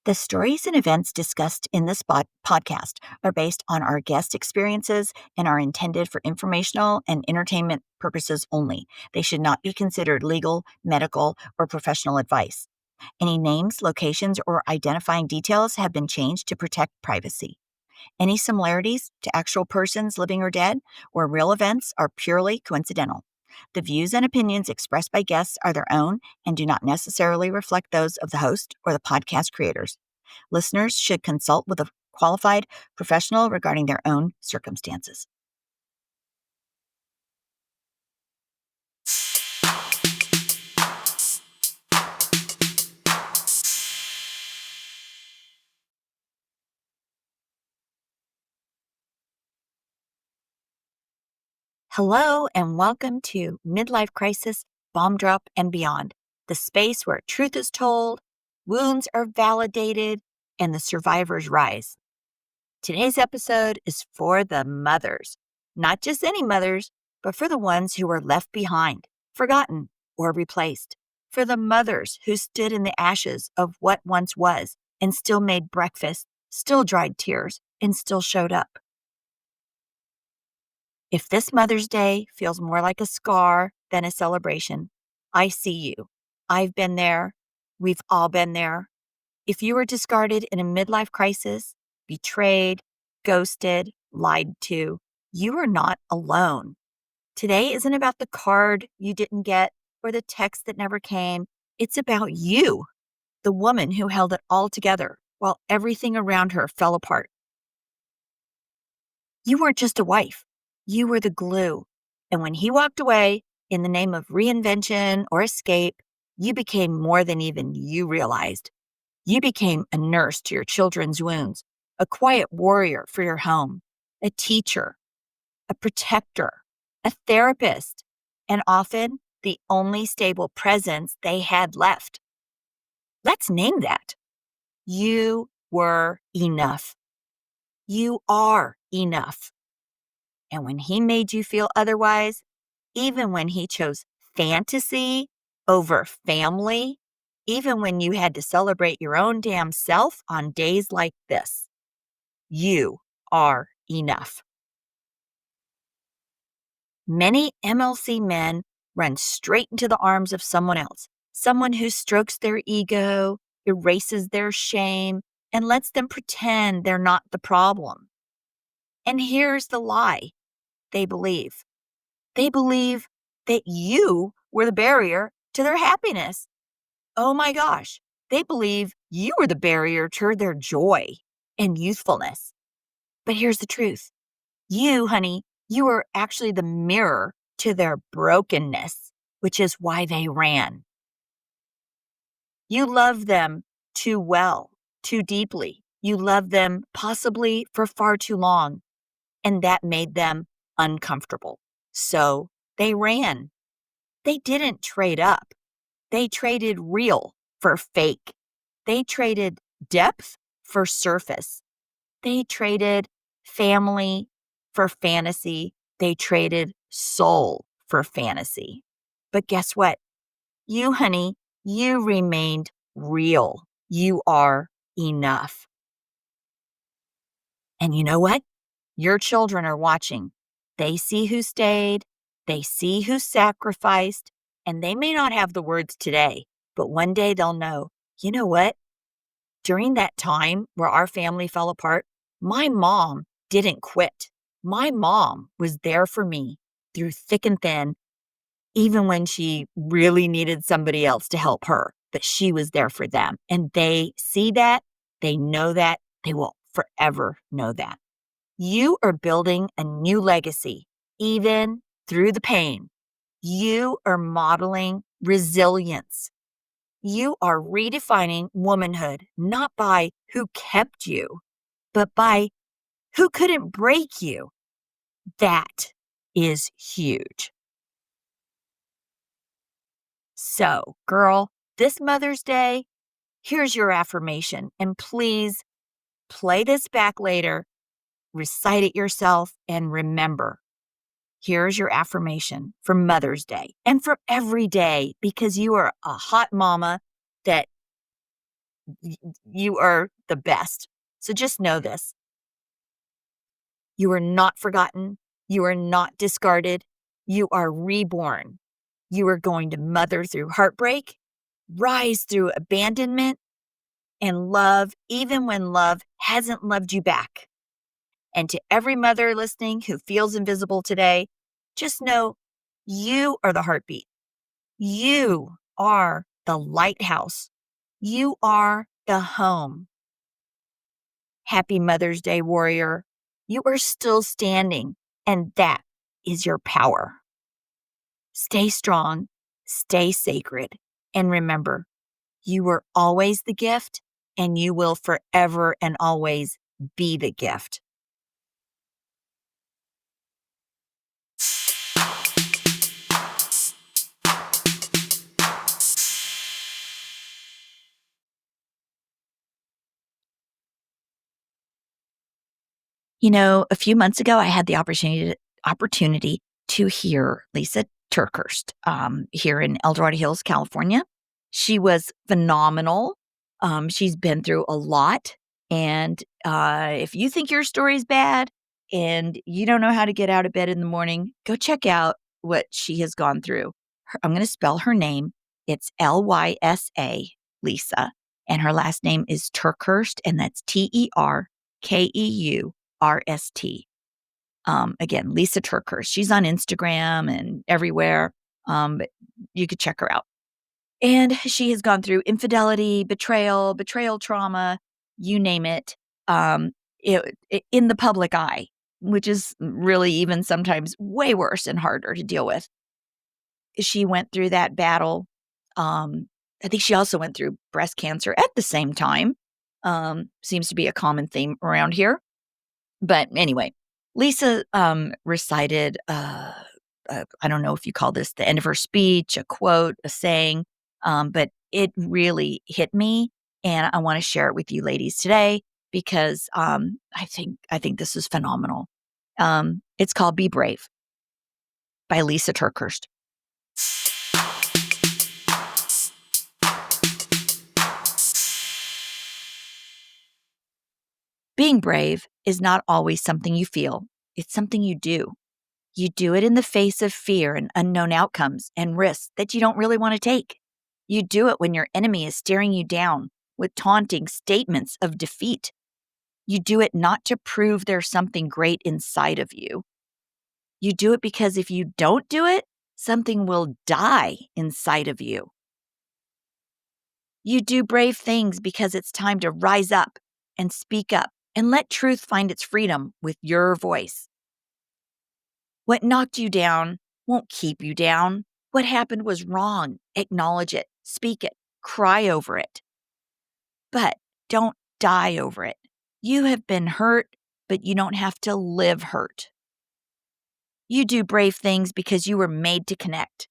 The stories and events discussed in this podcast are based on our guest experiences and are intended for informational and entertainment purposes only. They should not be considered legal, medical, or professional advice. Any names, locations, or identifying details have been changed to protect privacy. Any similarities to actual persons living or dead or real events are purely coincidental. The views and opinions expressed by guests are their own and do not necessarily reflect those of the host or the podcast creators. Listeners should consult with a qualified professional regarding their own circumstances. Hello, and welcome to Midlife Crisis, Bomb Drop, and Beyond, the space where truth is told, wounds are validated, and the survivors rise. Today's episode is for the mothers, not just any mothers, but for the ones who were left behind, forgotten, or replaced. For the mothers who stood in the ashes of what once was and still made breakfast, still dried tears, and still showed up. If this Mother's Day feels more like a scar than a celebration, I see you. I've been there. We've all been there. If you were discarded in a midlife crisis, betrayed, ghosted, lied to, you are not alone. Today isn't about the card you didn't get or the text that never came. It's about you, the woman who held it all together while everything around her fell apart. You weren't just a wife. You were the glue. And when he walked away in the name of reinvention or escape, you became more than even you realized. You became a nurse to your children's wounds, a quiet warrior for your home, a teacher, a protector, a therapist, and often the only stable presence they had left. Let's name that. You were enough. You are enough. And when he made you feel otherwise, even when he chose fantasy over family, even when you had to celebrate your own damn self on days like this, you are enough. Many MLC men run straight into the arms of someone else, someone who strokes their ego, erases their shame, and lets them pretend they're not the problem. And here's the lie they believe. They believe that you were the barrier to their happiness. Oh my gosh, they believe you were the barrier to their joy and youthfulness. But here's the truth. You, honey, you were actually the mirror to their brokenness, which is why they ran. You loved them too well, too deeply. You loved them possibly for far too long, and that made them uncomfortable. So they ran. They didn't trade up. They traded real for fake. They traded depth for surface. They traded family for fantasy. They traded soul for fantasy. But guess what? You, honey, you remained real. You are enough. And you know what? Your children are watching. They see who stayed. They see who sacrificed. And they may not have the words today, but one day they'll know, you know what? During that time where our family fell apart, my mom didn't quit. My mom was there for me through thick and thin, even when she really needed somebody else to help her, but she was there for them. And they see that, they know that, they will forever know that. You are building a new legacy, even through the pain. You are modeling resilience. You are redefining womanhood, not by who kept you, but by who couldn't break you. That is huge. So, girl, this Mother's Day, here's your affirmation. And please play this back later, recite it yourself, and remember, here's your affirmation for Mother's Day and for every day, because you are a hot mama that y- you are the best. So just know this: you are not forgotten. You are not discarded. You are reborn. You are going to mother through heartbreak, rise through abandonment, and love even when love hasn't loved you back. And to every mother listening who feels invisible today, just know you are the heartbeat. You are the lighthouse. You are the home. Happy Mother's Day, warrior. You are still standing, and that is your power. Stay strong, stay sacred, and remember, you were always the gift, and you will forever and always be the gift. A few months ago, I had the opportunity to hear Lisa Terkeurst here in El Dorado Hills, California. She was phenomenal. She's been through a lot. And if you think your story's bad and you don't know how to get out of bed in the morning, go check out what she has gone through. I'm going to spell her name. It's Lysa, Lisa. And her last name is Terkeurst, and that's Terkeurst. Again, Lisa Terkeurst. She's on Instagram and everywhere. But you could check her out. And she has gone through infidelity, betrayal trauma, you name it, in the public eye, which is really even sometimes way worse and harder to deal with. She went through that battle. I think she also went through breast cancer at the same time. Seems to be a common theme around here. But anyway, Lisa recited, I don't know if you call this the end of her speech, a quote, a saying, but it really hit me. And I want to share it with you ladies today because I think this is phenomenal. It's called Be Brave by Lisa Terkeurst. Being brave is not always something you feel. It's something you do. You do it in the face of fear and unknown outcomes and risks that you don't really want to take. You do it when your enemy is staring you down with taunting statements of defeat. You do it not to prove there's something great inside of you. You do it because if you don't do it, something will die inside of you. You do brave things because it's time to rise up and speak up and let truth find its freedom with your voice. What knocked you down won't keep you down. What happened was wrong. Acknowledge it, speak it, cry over it. But don't die over it. You have been hurt, but you don't have to live hurt. You do brave things because you were made to connect,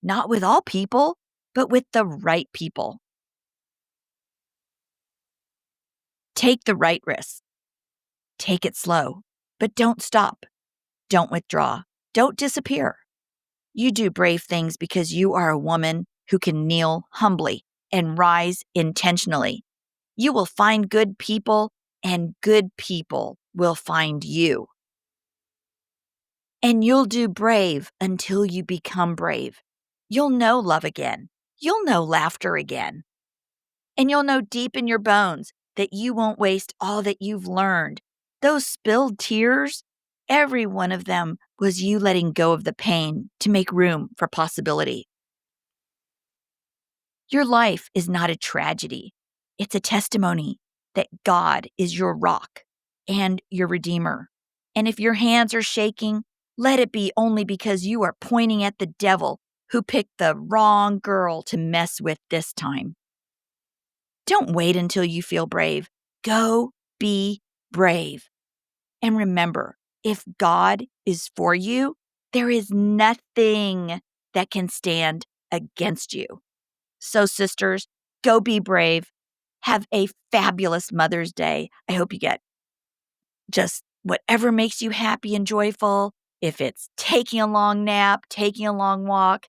not with all people, but with the right people. Take the right risks. Take it slow, but don't stop. Don't withdraw. Don't disappear. You do brave things because you are a woman who can kneel humbly and rise intentionally. You will find good people, and good people will find you. And you'll do brave until you become brave. You'll know love again. You'll know laughter again. And you'll know deep in your bones that you won't waste all that you've learned. Those spilled tears, every one of them was you letting go of the pain to make room for possibility. Your life is not a tragedy. It's a testimony that God is your rock and your redeemer. And if your hands are shaking, let it be only because you are pointing at the devil who picked the wrong girl to mess with this time. Don't wait until you feel brave. Go be brave. And remember, if God is for you, there is nothing that can stand against you. So, sisters, go be brave. Have a fabulous Mother's Day. I hope you get just whatever makes you happy and joyful. If it's taking a long nap, taking a long walk,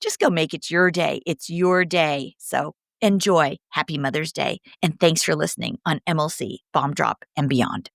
just go make it your day. It's your day. So, Enjoy. Happy Mother's Day. And thanks for listening on MLC Bomb Drop and Beyond.